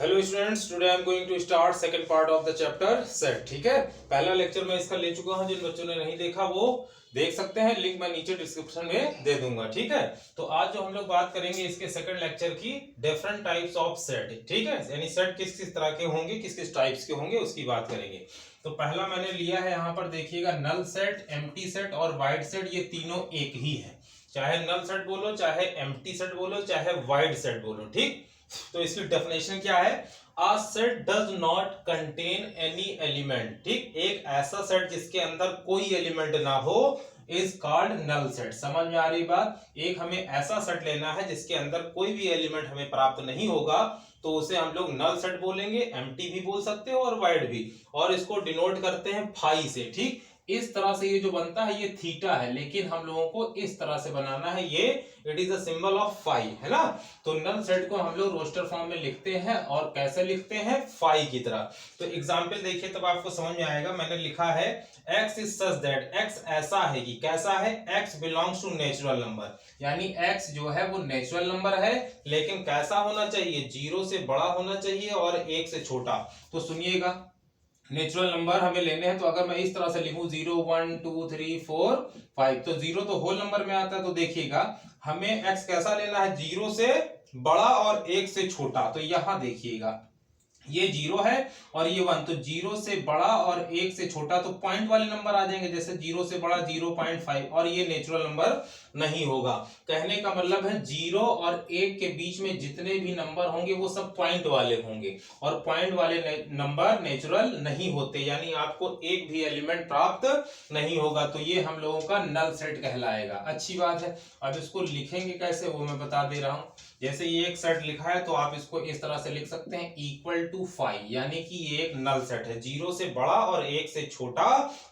Hello students, today I am going to start second part of the chapter set. ठीक है, पहला lecture मैं इसका ले चुका हूं। जिन बच्चों ने नहीं देखा वो देख सकते हैं, लिंक मैं नीचे डिस्क्रिप्शन में दे दूंगा। ठीक है, तो आज जो हम लोग बात करेंगे इसके सेकंड लेक्चर की, डिफरेंट टाइप्स ऑफ सेट। ठीक है, यानी सेट किस किस तरह के होंगे, किस किस टाइप्स के होंगे, उसकी बात करेंगे। तो पहला मैंने लिया है यहाँ पर, देखिएगा, नल सेट, एम्प्टी सेट और वाइड सेट। ये तीनों एक ही है, चाहे नल सेट बोलो, चाहे एम्प्टी सेट बोलो, चाहे वाइड सेट बोलो। ठीक, तो इसकी डेफिनेशन क्या है? A set does not contain any element। ठीक, एक ऐसा सेट जिसके अंदर कोई एलिमेंट ना हो इज कॉल्ड नल सेट। समझ में आ रही बात? एक हमें ऐसा सेट लेना है जिसके अंदर कोई भी एलिमेंट हमें प्राप्त नहीं होगा, तो उसे हम लोग नल सेट बोलेंगे। एम्प्टी भी बोल सकते हो और वाइड भी, और इसको डिनोट करते हैं फाई से। ठीक, इस तरह से ये जो बनता है ये थीटा है, लेकिन हम लोगों को इस तरह से बनाना है, ये it is a symbol of phi, है ना। तो नल सेट को हम लोग रोस्टर फॉर्म में लिखते हैं, और कैसे लिखते हैं? फाई की तरह। तो एग्जांपल देखिए तब आपको समझ में आएगा। मैंने लिखा है x is such that, x ऐसा है कि कैसा है, x belongs to natural number, यानी x जो है वो नेचुरल नंबर है, लेकिन कैसा होना चाहिए? 0 से बड़ा होना चाहिए और 1 से छोटा। तो सुनिएगा, नेचुरल नंबर हमें लेने हैं, तो अगर मैं इस तरह से लिखूं 0 1 2 3 4 5, तो 0 तो होल नंबर में आता है। तो देखिएगा हमें x कैसा लेना है? 0 से बड़ा और 1 से छोटा। तो यहां देखिएगा ये 0 है और ये 1, तो 0 से बड़ा और 1 से छोटा, तो पॉइंट वाले नंबर आ जाएंगे, जैसे 0 से बड़ा 0.5, और ये नेचुरल नंबर नहीं होगा। कहने का मतलब है 0 और 1 के बीच में जितने भी नंबर होंगे वो सब पॉइंट वाले होंगे, और पॉइंट वाले नंबर नेचुरल नहीं होते, यानी आपको एक भी एलिमेंट प्राप्त नहीं होगा। तो ये हम लोगों का नल सेट कहलाएगा। अच्छी बात है। अब इसको लिखेंगे कैसे वो मैं बता दे रहा हूं। जैसे ये एक सेट लिखा है तो आप इसको इस तरह से लिख सकते हैं, इक्वल टू 5, यानी कि ये एक नल सेट है। 0 से बड़ा और 1 से छोटा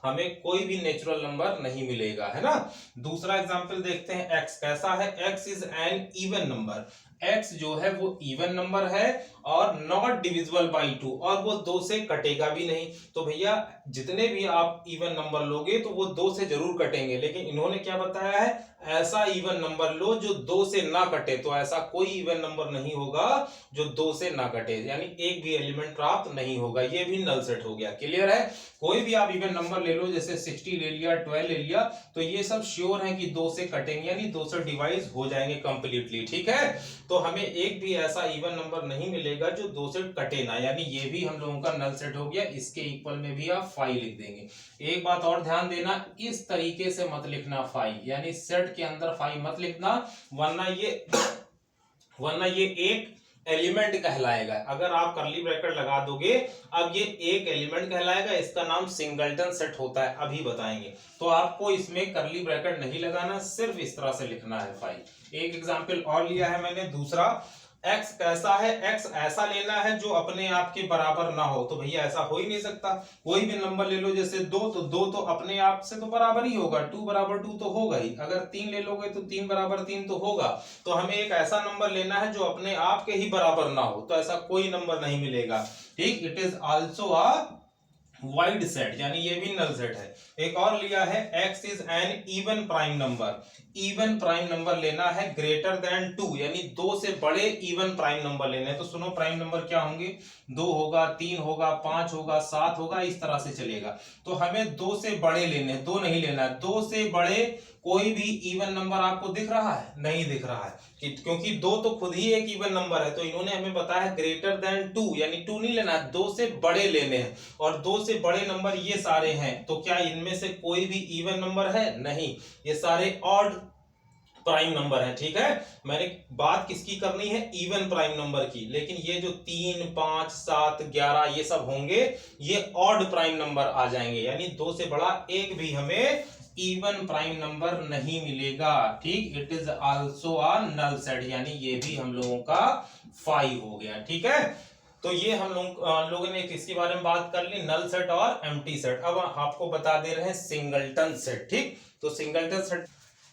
हमें कोई भी नेचुरल नंबर नहीं मिलेगा, है ना। दूसरा एग्जांपल देखते हैं, x कैसा है? x is an even number. x जो है वो इवन नंबर है और नॉट डिविजिबल बाई 2, और वो 2 से कटेगा भी नहीं। तो भैया जितने भी आप इवन नंबर लोगे तो वो 2 से जरूर कटेंगे, लेकिन इन्होंने क्या बताया है? ऐसा इवन नंबर लो जो 2 से ना कटे। तो ऐसा कोई इवन नंबर नहीं होगा जो 2 से ना कटे, यानी एक भी एलिमेंट प्राप्त नहीं होगा। ये भी नल सेट हो गया। क्लियर है? कोई भी आप इवन नंबर ले लो, जैसे 60 ले लिया, 12 ले लिया, तो ये सब श्योर है कि 2 से कटेंगे, यानी 2 से डिवाइड हो जाएंगे कंप्लीटली। ठीक है, तो हमें एक भी ऐसा इवन नंबर नहीं मिलेगा जो 2 से कटे ना, यानी ये भी हम लोगों का नल सेट हो गया। इसके इक्वल में भी आप 5 लिख देंगे। एक बात और ध्यान देना, इस तरीके से मत लिखना 5, यानी सेट के अंदर 5 मत लिखना, वरना ये एक एलिमेंट कहलाएगा। अगर आप करली ब्रैकेट लगा दोगे, अब ये एक एलिमेंट कहलाएगा, इसका नाम सिंगलटन सेट होता है, अभी बताएंगे। तो आपको इसमें करली ब्रैकेट नहीं लगाना, सिर्फ इस तरह से लिखना है 5। एक एग्जांपल और लिया है मैंने, दूसरा, x कैसा है? x ऐसा लेना है जो अपने आप के बराबर ना हो। तो भैया ऐसा हो ही नहीं सकता। कोई भी नंबर ले लो, जैसे 2, तो 2 तो अपने आप से तो बराबर ही होगा, 2 बराबर 2 तो होगा ही। अगर 3 ले लोगे तो 3 बराबर 3 तो होगा। तो हमें एक ऐसा नंबर लेना है जो अपने आप के ही बराबर ना हो, तो ऐसा कोई नंबर नहीं मिलेगा। ठीक, it is also a wide set, यानी ये भी नल सेट है। एक और लिया है, x is an even prime number. Even prime number लेना है ग्रेटर देन 2, यानी 2 से बड़े इवन प्राइम नंबर लेने हैं। तो सुनो, प्राइम नंबर क्या होंगे? 2 होगा, 3 होगा, 5 होगा, 7 होगा, इस तरह से चलेगा। तो हमें 2 से बड़े लेने हैं, 2 नहीं लेना है। 2 से बड़े कोई भी इवन नंबर आपको दिख रहा है? नहीं दिख रहा है, क्योंकि 2 तो खुद ही एक इवन नंबर है। तो इन्होंने हमें बताया ग्रेटर देन 2, यानी 2 नहीं लेना है, 2 से बड़े लेने हैं, और 2 से बड़े नंबर ये सारे हैं। तो क्या इनमें से कोई भी इवन नंबर है? नहीं, ये सारे ऑड प्राइम नंबर है। ठीक है, मैंने बात किसकी करनी है? इवन प्राइम नंबर की। लेकिन ये जो 3 5 7 11 ये सब होंगे, ये ऑड प्राइम नंबर आ जाएंगे, यानी 2 से बड़ा एक भी हमें इवन प्राइम नंबर नहीं मिलेगा। ठीक, it is also a null set, यानी ये भी हम लोगों का 5 हो गया। ठीक है, तो ये हम लोगों ने किसके बारे में बात कर ली? नल सेट और एम्प्टी सेट। अब आपको बता दे रहे हैं सिंगलटन सेट। ठीक, तो सिंगलटन सेट,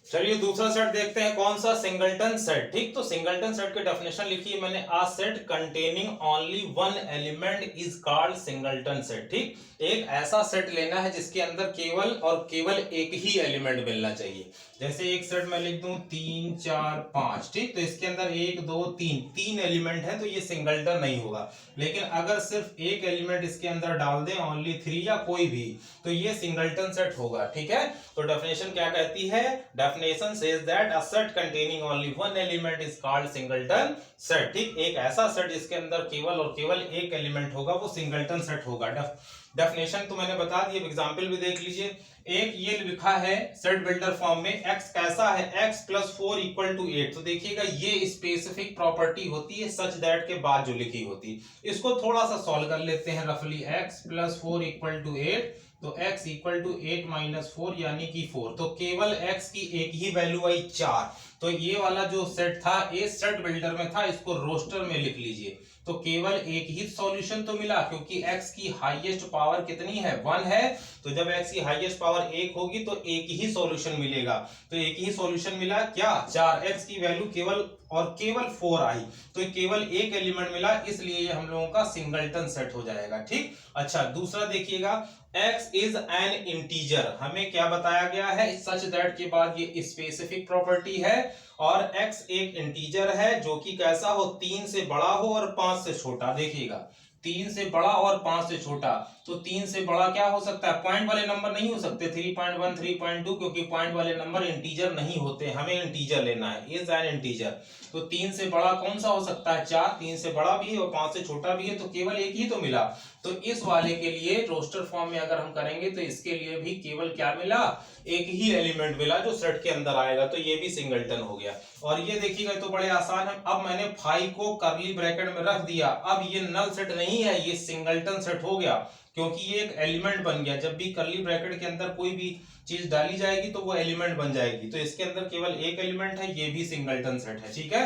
चलिए दूसरा सेट देखते हैं, कौन सा? Singleton set. ठीक, तो सिंगलटन सेट की डेफिनेशन लिखी है मैंने, a set containing only one element is called singleton set. ठीक, एक ऐसा सेट लेना है जिसके अंदर केवल और केवल एक ही एलिमेंट मिलना चाहिए, जैसे एक सेट में लिख दूं 3 4 5, ठीक, तो इसके अंदर 1 2 3 तीन एलिमेंट है तो ये सिंगलटन नहीं होगा। लेकिन अगर सिर्फ एक एलिमेंट इसके अंदर डाल दें, ओनली 3 या कोई भी, तो ये सिंगलटन सेट होगा। ठीक है, तो डेफिनेशन क्या कहती है? Definition says that a set containing only one element is called singleton set. ठीक, एक ऐसा सेट जिसके अंदर केवल और केवल एक एलिमेंट होगा वो सिंगलटन सेट होगा। डेफिनेशन तो मैंने बता दी, एग्जांपल भी देख लीजिए। एक ये लिखा है सेट बिल्डर फॉर्म में, x कैसा है, x + 4 = 8। तो देखिएगा ये स्पेसिफिक प्रॉपर्टी होती है सच दैट के बाद जो लिखी होती है। इसको थोड़ा सा सॉल्व कर लेते हैं रफली। x + 4 = 8, तो x = 8 - 4 यानी कि 4। तो केवल x की एक ही वैल्यू आई 4। तो ये वाला जो सेट था ये सेट बिल्डर में था, इसको रोस्टर में लिख लीजिए। तो केवल एक ही सॉल्यूशन तो मिला, क्योंकि x की हाईएस्ट पावर कितनी है? 1 है। तो जब x की हाईएस्ट पावर 1 होगी तो एक ही सॉल्यूशन मिलेगा। तो एक ही सॉल्यूशन मिला क्या? 4। x की वैल्यू केवल और केवल 4 आई, तो केवल एक एलिमेंट मिला, इसलिए ये हम लोगों का सिंगलटन सेट हो जाएगा। ठीक, अच्छा दूसरा देखिएगा, x इज एन इंटीजर। हमें क्या बताया गया है? सच दैट के बाद ये स्पेसिफिक प्रॉपर्टी है, और x एक इंटीजर है जो कि कैसा हो? 3 से बड़ा हो और 5 से छोटा। देखिएगा 3 से बड़ा और 5 से छोटा, तो 3 से बड़ा क्या हो सकता है? पॉइंट वाले नंबर नहीं हो सकते, 3.1 3.2, क्योंकि पॉइंट वाले नंबर इंटीजर नहीं होते, हमें इंटीजर लेना है, इज एन इंटीजर। तो 3 से बड़ा कौन सा हो सकता है? 4। 3 से बड़ा भी है और 5 से छोटा भी है, तो केवल एक ही तो मिला। तो इस वाले के लिए रोस्टर फॉर्म में अगर हम करेंगे तो इसके लिए भी केवल क्या मिला? एक ही एलिमेंट मिला जो सेट के अंदर आएगा, तो ये भी सिंगलटन हो गया। और ये देखिएगा तो बड़े आसान है। अब मैंने 5 को कर्ली ब्रैकेट में रख दिया, अब ये नल सेट नहीं है, ये सिंगलटन सेट हो गया, क्योंकि ये एक एलिमेंट बन गया। जब भी कर्ली ब्रैकेट के अंदर कोई भी चीज डाली जाएगी तो वो एलिमेंट बन जाएगी। तो इसके अंदर केवल एक एलिमेंट है, ये भी सिंगलटन सेट है। ठीक है,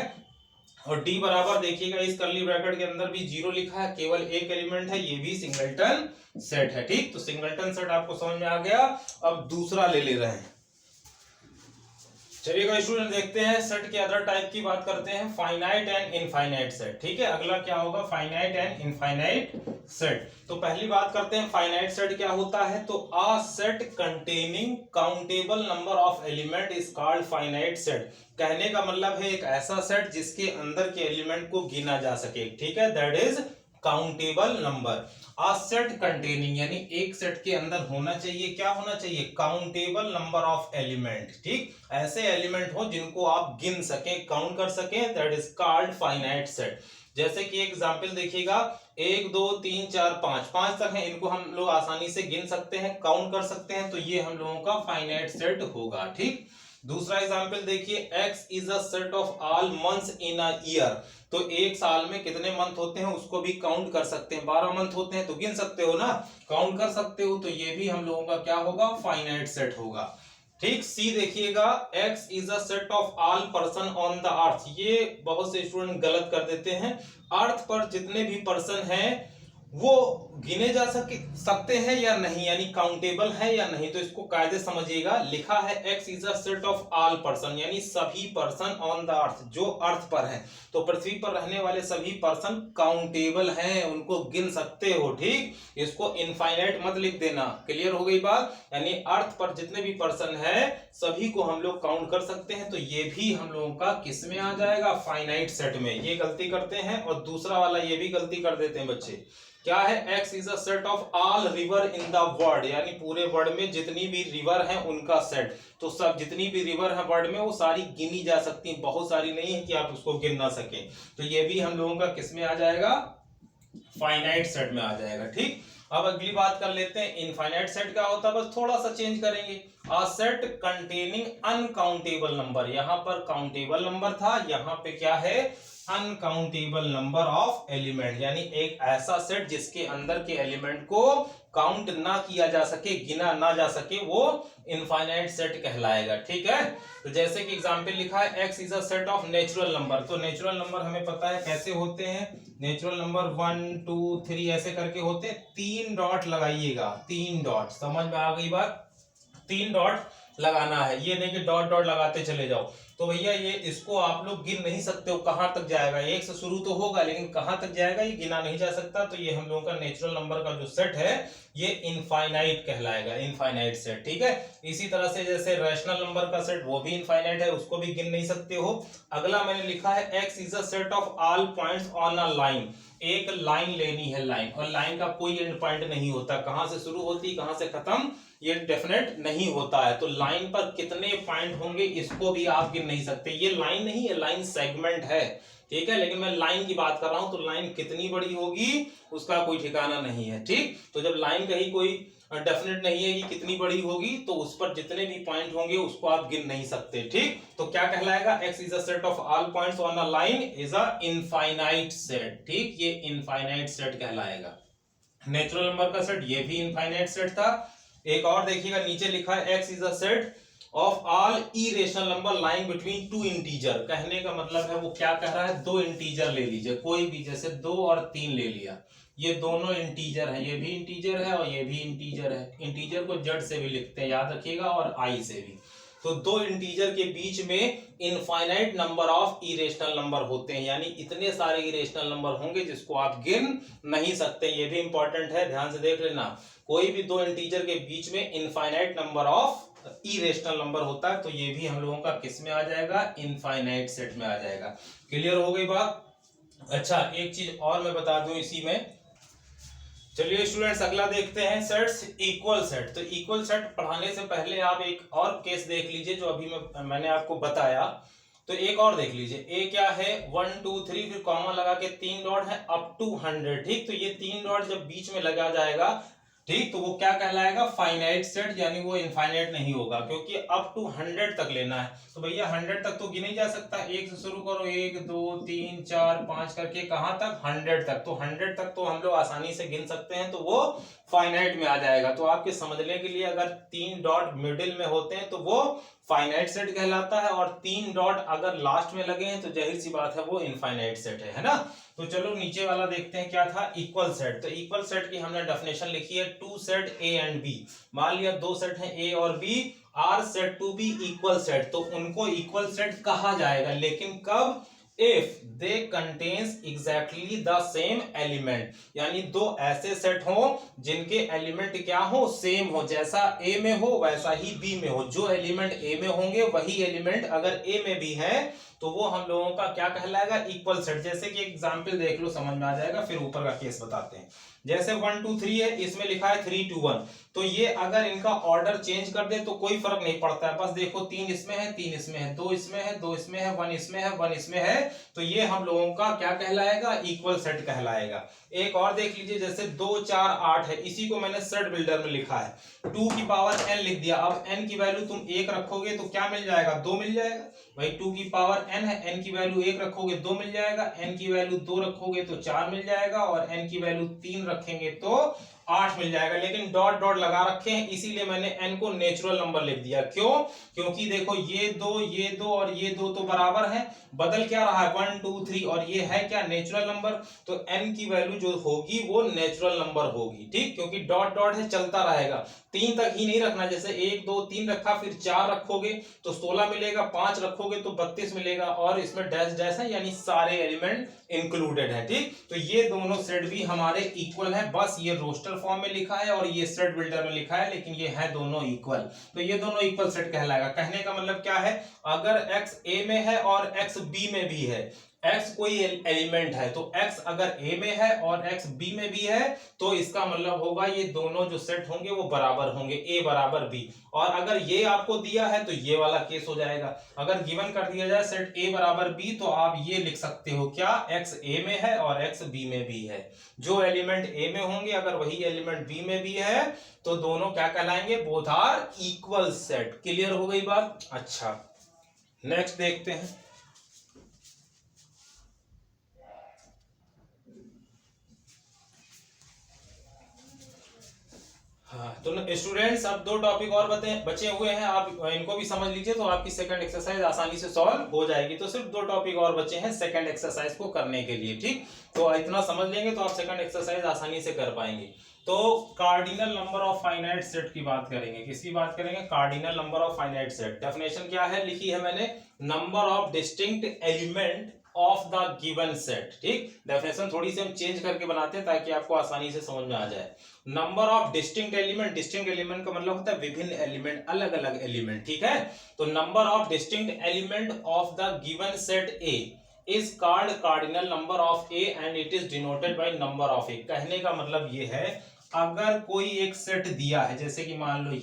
और d बराबर देखिएगा इस कर्ली ब्रैकेट के अंदर भी 0 लिखा है, केवल एक एलिमेंट है, ये भी सिंगलटन सेट है। ठीक, तो सिंगलटन सेट आपको समझ में आ गया। अब दूसरा ले रहे हैं। चलिएगा स्टूडेंट, देखते हैं सेट के अदर टाइप की बात करते हैं, फाइनाइट एंड इनफाइनाइट सेट। ठीक है, अगला क्या होगा? Finite and infinite set. तो पहली बात करते हैं फाइनाइट सेट क्या होता है। तो a set containing countable number of element is called finite set. कहने का मतलब है एक ऐसा सेट जिसके अंदर के एलिमेंट को गिना जा सके। ठीक है, that is countable number. A set containing यानी एक सेट के अंदर होना चाहिए, क्या होना चाहिए? Countable number of element. ठीक, ऐसे एलिमेंट हो जिनको आप गिन सके, काउंट कर सके, that is called finite set. जैसे कि एग्जांपल देखिएगा, 1 2 3 4 5 तक है, इनको हम लोग आसानी से गिन सकते हैं, काउंट कर सकते हैं, तो ये हम लोगों का फाइनाइट सेट होगा। ठीक, दूसरा एग्जांपल देखिए, x is a set of all months in a year. तो एक साल में कितने मंथ होते हैं उसको भी काउंट कर सकते हैं। 12 मंथ होते हैं तो गिन सकते हो ना, काउंट कर सकते हो, तो ये भी हम लोगों का क्या होगा? फाइनाइट सेट होगा। ठीक, सी देखिएगा, x is a set of all person on the earth. ये बहुत से स्टूडेंट गलत कर देते हैं। अर्थ पर जितने भी पर्सन हैं वो गिने जा सकते हैं या नहीं, यानी काउंटेबल है या नहीं, तो इसको कायदे समझिएगा। लिखा है x is a set of all person, यानी सभी पर्सन ऑन द अर्थ, जो अर्थ पर हैं, तो पृथ्वी पर रहने वाले सभी पर्सन काउंटेबल हैं, उनको गिन सकते हो। ठीक, इसको इनफाइनाइट मत लिख देना। क्लियर हो गई बात? यानी अर्थ पर जितने भी पर्सन हैं सभी को हम लोग काउंट कर सकते हैं, तो ये भी हम लोगों का किस में आ जाएगा? फाइनाइट सेट में। ये गलती करते हैं, और दूसरा वाला ये भी गलती कर देते हैं बच्चे। क्या है? x is a set of all river in the world, यानी पूरे वर्ल्ड में जितनी भी रिवर हैं उनका सेट। तो सब जितनी भी रिवर है वर्ल्ड में वो सारी गिनी जा सकती हैं, बहुत सारी नहीं है कि आप उसको गिन ना सके। तो ये भी हम लोगों का किस में आ जाएगा? फाइनाइट सेट में आ जाएगा। ठीक, अब अगली बात कर लेते हैं, इनफाइनाइट सेट क्या होता है, बस थोड़ा सा चेंज करेंगे। A set containing uncountable number, यहां पर काउंटेबल नंबर था, यहां पे क्या है? अनकाउंटेबल नंबर ऑफ एलिमेंट, यानी एक ऐसा सेट जिसके अंदर के एलिमेंट को काउंट ना किया जा सके, गिना ना जा सके, वो इनफाइनाइट सेट कहलाएगा। ठीक है, तो जैसे कि एग्जांपल लिखा है, x is a set of natural number. तो नेचुरल नंबर हमें पता है कैसे होते हैं। नेचुरल नंबर 1 2 3 ऐसे करके होते हैं। 3 डॉट लगाइएगा, 3 डॉट, समझ में आ गई बात? 3 डॉट लगाना है, ये नहीं कि डॉट डॉट लगाते चले जाओ। तो भैया ये इसको आप लोग गिन नहीं सकते हो कहां तक जाएगा, एक से शुरू तो होगा लेकिन कहां तक जाएगा ये गिना नहीं जा सकता। तो ये हम लोगों का नेचुरल नंबर का जो सेट है ये इनफाइनाइट कहलाएगा, इनफाइनाइट सेट, ठीक है। इसी तरह से जैसे रैशनल नंबर का सेट वो भी इनफाइनाइट है, उसको भी गिन नहीं सकते हो। अगला मैंने लिखा है x is a set of all points on a line. एक लाइन लेनी है, लाइन, और लाइन का कोई एंड पॉइंट नहीं होता, कहां से शुरू होती कहां से खत्म ये डेफिनेट नहीं होता है। तो लाइन पर कितने पॉइंट होंगे इसको भी आप गिन नहीं सकते। ये लाइन नहीं है, लाइन सेगमेंट है, ठीक है, लेकिन मैं लाइन की बात कर रहा हूं। तो लाइन कितनी बड़ी होगी उसका कोई ठिकाना नहीं है, ठीक। तो जब लाइन कहीं कोई डेफिनेट नहीं है कि कितनी बड़ी होगी तो उस पर जितने भी पॉइंट होंगे उसको आप गिन नहीं सकते, ठीक। तो क्या कहलाएगा, x is a set of all points on a line is a infinite set, ठीक। ये इनफाइनाइट सेट कहलाएगा। नेचुरल नंबर का सेट ये भी इनफाइनाइट सेट था। एक और देखिएगा, नीचे लिखा है x is a set of all irrational number line between two integer. कहने का मतलब है वो क्या कह रहा है, दो इंटीजर ले लीजिए कोई भी, जैसे 2 और 3 ले लिया, ये दोनों इंटीजर है, ये भी इंटीजर है और ये भी इंटीजर है। इंटीजर को जेड से भी लिखते हैं याद रखिएगा, और आई से भी। तो दो इंटीजर के बीच में infinite number of irrational number होते हैं, यानी इतने सारे इरेशनल नंबर होंगे जिसको आप गिन नहीं सकते। ये भी इंपॉर्टेंट है, ध्यान से देख लेना। कोई भी दो इंटीजर के बीच में infinite number of irrational number होता है, तो ये भी हम लोगों का किस में आ जाएगा, इनफाइनाइट सेट में आ जाएगा। क्लियर हो गई बात। अच्छा, एक चीज और मैं बता दूं इसी में। चलिए स्टूडेंट्स, अगला देखते हैं सेट्स, इक्वल सेट। तो इक्वल सेट पढ़ाने से पहले आप एक और केस देख लीजिए जो अभी मैंने आपको बताया। तो एक और देख लीजिए, ए क्या है 1 2 3 फिर कॉमा लगा के 3 डॉट है अप टू 100, ठीक। तो ये 3 डॉट जब बीच में लगा जाएगा, ठीक, तो वो क्या कहलाएगा, फाइनाइट सेट, यानी वो इनफाइनाइट नहीं होगा क्योंकि अप टू 100 तक लेना है। तो भैया 100 तक तो गिना ही जा सकता है, एक से शुरू करो 1 2 3 4 5 करके कहां तक, 100 तक। तो 100 तक तो हम लोग आसानी से गिन सकते हैं, तो वो फाइनाइट में आ जाएगा। तो आपके समझने के लिए, अगर 3 डॉट मिडिल में होते हैं तो वो फाइनाइट सेट कहलाता है, और 3 डॉट अगर लास्ट में लगे हैं तो जाहिर सी बात है वो इनफाइनाइट सेट है ना। तो चलो नीचे वाला देखते हैं क्या था, इक्वल सेट। तो इक्वल सेट की हमने डेफिनेशन लिखी है, two set A and B. मान लिया दो सेट हैं ए और B, are said to be equal set, तो उनको इक्वल सेट कहा जाएगा, लेकिन कब, if they contains exactly the same element. यानी दो ऐसे सेट हो जिनके एलिमेंट क्या हो, सेम हो, जैसा ए में हो वैसा ही बी में हो। जो एलिमेंट ए में होंगे वही एलिमेंट अगर ए में भी है तो वो हम लोगों का क्या कहलाएगा, इक्वल सेट। जैसे कि एग्जांपल देख लो, समझ में आ जाएगा, फिर ऊपर का केस बताते हैं। जैसे 1 2 3 है, इसमें लिखा है 3 2 1, तो ये अगर इनका ऑर्डर चेंज कर दे तो कोई फर्क नहीं पड़ता है। बस देखो 3 इसमें है, 3 इसमें है, 2 इसमें है, 2 इसमें है, 1 इसमें है, 1 इसमें है, तो ये हम लोगों का क्या कहलाएगा, इक्वल सेट कहलाएगा। एक और देख लीजिए, जैसे 2 4 8 है, इसी को मैंने सेट बिल्डर में लिखा है, 2 की पावर n लिख दिया। अब n की वैल्यू तुम 1 रखोगे तो क्या मिल जाएगा, 2 मिल जाएगा भाई। 2 की पावर n है, n की वैल्यू 1 रखोगे 2 मिल जाएगा, n की वैल्यू 2 रखोगे तो 4 मिल जाएगा, और n की वैल्यू 3 रखेंगे तो 8 मिल जाएगा। लेकिन डॉट डॉट लगा रखे हैं, इसीलिए मैंने n को नेचुरल नंबर लिख दिया। क्यों, क्योंकि देखो ये दो और ये दो तो बराबर है, बदल क्या रहा है 1 2 3, और ये है क्या, नेचुरल नंबर। तो n की वैल्यू जो होगी वो नेचुरल नंबर होगी, ठीक, क्योंकि डॉट डॉट है चलता रहेगा। 3 तक ही नहीं रखना, जैसे 1 2 3 रखा, फिर 4 रखोगे तो 16 मिलेगा, 5 रखोगे तो 32 मिलेगा, और इसमें डैश डैश है, यानी सारे एलिमेंट इंक्लूडेड है, ठीक। तो ये दोनों सेट भी हमारे इक्वल है, बस ये रोस्टर फॉर्म में लिखा है और ये सेट बिल्डर में लिखा है, लेकिन ये है दोनों इक्वल। तो ये दोनों इक्वल सेट कहलाएगा। कहने का मतलब क्या है, अगर x a में है और x b में भी है, x कोई एलिमेंट है, तो x अगर a में है और x b में भी है, तो इसका मतलब होगा ये दोनों जो सेट होंगे वो बराबर होंगे, a बराबर b। और अगर ये आपको दिया है तो ये वाला केस हो जाएगा। अगर गिवन कर दिया जाए सेट a बराबर b, तो आप ये लिख सकते हो क्या, x a में है और x b में भी है। जो एलिमेंट a में होंगे अगर वही एलिमेंट b में भी है तो दोनों क्या कहलाएंगे, both are equal set. Clear हो गई बात। अच्छा, नेक्स्ट देखते हैं। हाँ, तो स्टूडेंट्स अब 2 टॉपिक और बचे हुए हैं, आप इनको भी समझ लीजिए तो आपकी सेकंड एक्सरसाइज आसानी से सॉल्व हो जाएगी। तो सिर्फ 2 टॉपिक और बचे हैं सेकंड एक्सरसाइज को करने के लिए, ठीक। तो इतना समझ लेंगे तो आप सेकंड एक्सरसाइज आसानी से कर पाएंगे। तो cardinal number of finite set की बात करेंगे। किसकी बात करेंगे? Cardinal number of finite set. Definition क्या है लिखी है मैंने? Number of distinct element of the given set, ठीक। डेफिनेशन थोड़ी सी हम चेंज करके बनाते हैं ताकि आपको आसानी से समझ में आ जाए। Number of distinct element, distinct element का मतलब होता है विभिन्न एलिमेंट, अलग अलग एलिमेंट, ठीक है। तो number of distinct element of the given set A is called cardinal number of A and it is denoted by number of A. कहने का मतलब ये है, अगर कोई एक सेट दिया है, जैसे कि मान लो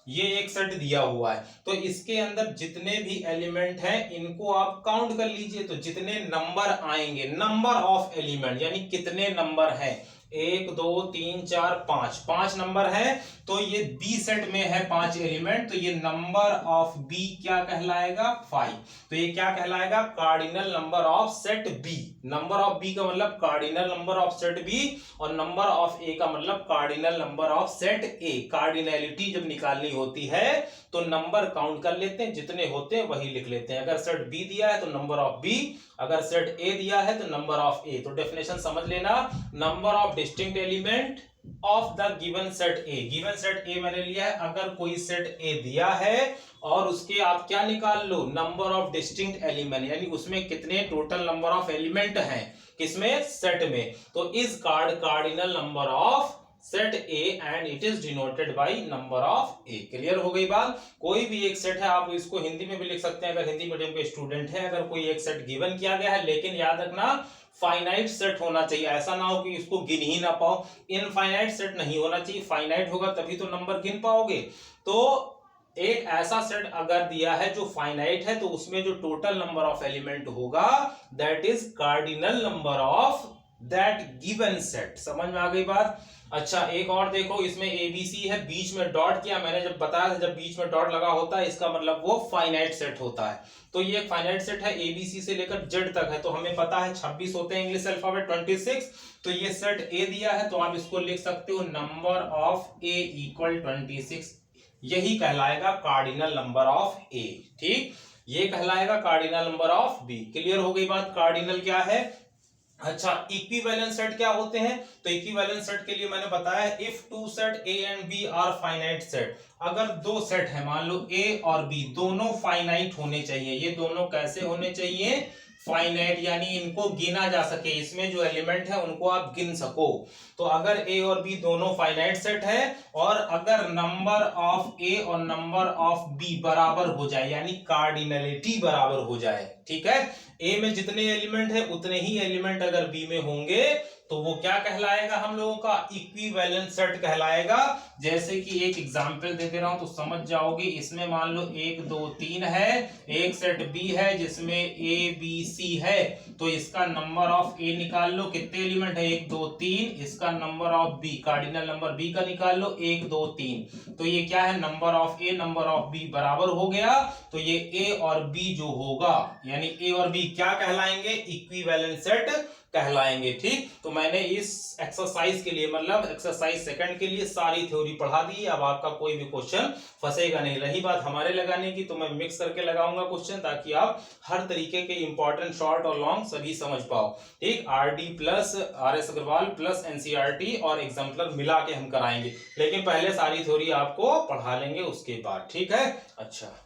ये एक सेट दिया हुआ है, तो इसके अंदर जितने भी एलिमेंट हैं इनको आप काउंट कर लीजिए। तो जितने नंबर आएंगे, नंबर ऑफ एलिमेंट यानी कितने नंबर हैं, 1 2 3 4 5 नंबर है। तो ये बी सेट में है 5 एलिमेंट, तो ये नंबर ऑफ बी क्या कहलाएगा? 5। तो ये क्या कहलाएगा? Cardinal number of set B. Number of B का मतलब cardinal number of set B, और नंबर ऑफ ए का मतलब cardinal number of set A. Cardinality जब निकालनी होती है तो नंबर काउंट कर लेते हैं, जितने होते हैं वही लिख लेते हैं। अगर सेट बी दिया है तो नंबर ऑफ बी, अगर सेट ए दिया है तो नंबर ऑफ ए। तो डेफिनेशन समझ लेना, number of distinct element of the given set A. Given set ए मैंने लिया है, अगर कोई सेट ए दिया है और उसके आप क्या निकाल लो? नंबर ऑफ डिस्टिंक्ट एलिमेंट, यानी उसमें कितने टोटल नंबर ऑफ एलिमेंट हैं, किसमें? सेट में। तो is cardinal number of set A and it is denoted by number of A. Clear हो गई बात? कोई भी एक सेट है, आप इसको हिंदी में भी लिख सकते हैं अगर हिंदी मीडियम के स्टूडेंट है। अगर कोई एक सेट गिवन किया गया है, लेकिन याद रखना फाइनाइट सेट होना चाहिए। ऐसा ना हो कि इसको गिन ही ना पाओ, इनफाइनाइट सेट नहीं होना चाहिए। फाइनाइट होगा तभी तो नंबर गिन पाओगे। तो एक ऐसा सेट अगर दिया है जो फाइनाइट है, तो उसमें जो टोटल नंबर ऑफ एलिमेंट होगा that is cardinal number of that given set. समझ में आ गई बात? अच्छा, एक और देखो, इसमें एबीसी है, बीच में डॉट किया, मैंने जब बताया था जब बीच में डॉट लगा होता है इसका मतलब वो फाइनाइट सेट होता है। तो ये एक फाइनाइट सेट है, एबीसी से लेकर जेड तक है। तो हमें पता है 26 होते हैं इंग्लिश अल्फाबेट 26। तो ये सेट ए दिया है, तो आप इसको लिख सकते हो नंबर ऑफ ए इक्वल 26। यही कहलाएगा कार्डिनल नंबर ऑफ ए, ठीक। ये कहलाएगा cardinal number of B. Clear हो गई बात? कार्डिनल क्या है? अच्छा, इक्विवेलेंट सेट क्या होते हैं? तो इक्विवेलेंट सेट के लिए मैंने बताया, if two set A and B are finite set. अगर 2 सेट है, मान लो ए और बी, दोनों फाइनाइट होने चाहिए। ये दोनों कैसे होने चाहिए? फाइनाइट, यानी इनको गिना जा सके, इसमें जो एलिमेंट है उनको आप गिन सको। तो अगर ए और बी दोनों फाइनाइट सेट है, और अगर नंबर ऑफ ए और नंबर ऑफ बी बराबर हो जाए, यानी कार्डिनलिटी बराबर हो जाए, ठीक है। ए में जितने एलिमेंट है उतने ही एलिमेंट अगर बी में होंगे तो वो क्या कहलाएगा? हम लोगों का इक्विवेलेंट सेट कहलाएगा। जैसे कि एक एग्जांपल दे दे रहा हूं तो समझ जाओगे। इसमें मान लो 1 2 3 है, एक सेट बी है जिसमें ए बी सी है, तो इसका नंबर ऑफ ए निकाल लो, कितने एलिमेंट है? 1 2 3। इसका number of B, cardinal number B का निकाल लो, 1 2 3। तो ये क्या है? Number of A number of B बराबर हो गया। तो ये ए और बी जो होगा, यानी ए और बी क्या कहलाएंगे? इक्विवेलेंट सेट कहलाएंगे, ठीक। तो मैंने इस एक्सरसाइज के लिए, मतलब एक्सरसाइज सेकंड के लिए सारी थ्योरी पढ़ा दी। अब आपका कोई भी क्वेश्चन फंसेगा नहीं। रही बात हमारे लगाने की, तो मैं मिक्स करके लगाऊंगा क्वेश्चन, ताकि आप हर तरीके के इंपॉर्टेंट शॉर्ट और लॉन्ग सभी समझ पाओ, ठीक। RD plus RS Agarwal plus NCERT और एग्जाम्पलर मिला के हम कराएंगे, लेकिन पहले सारी थ्योरी आपको पढ़ा लेंगे उसके बाद, ठीक है। अच्छा।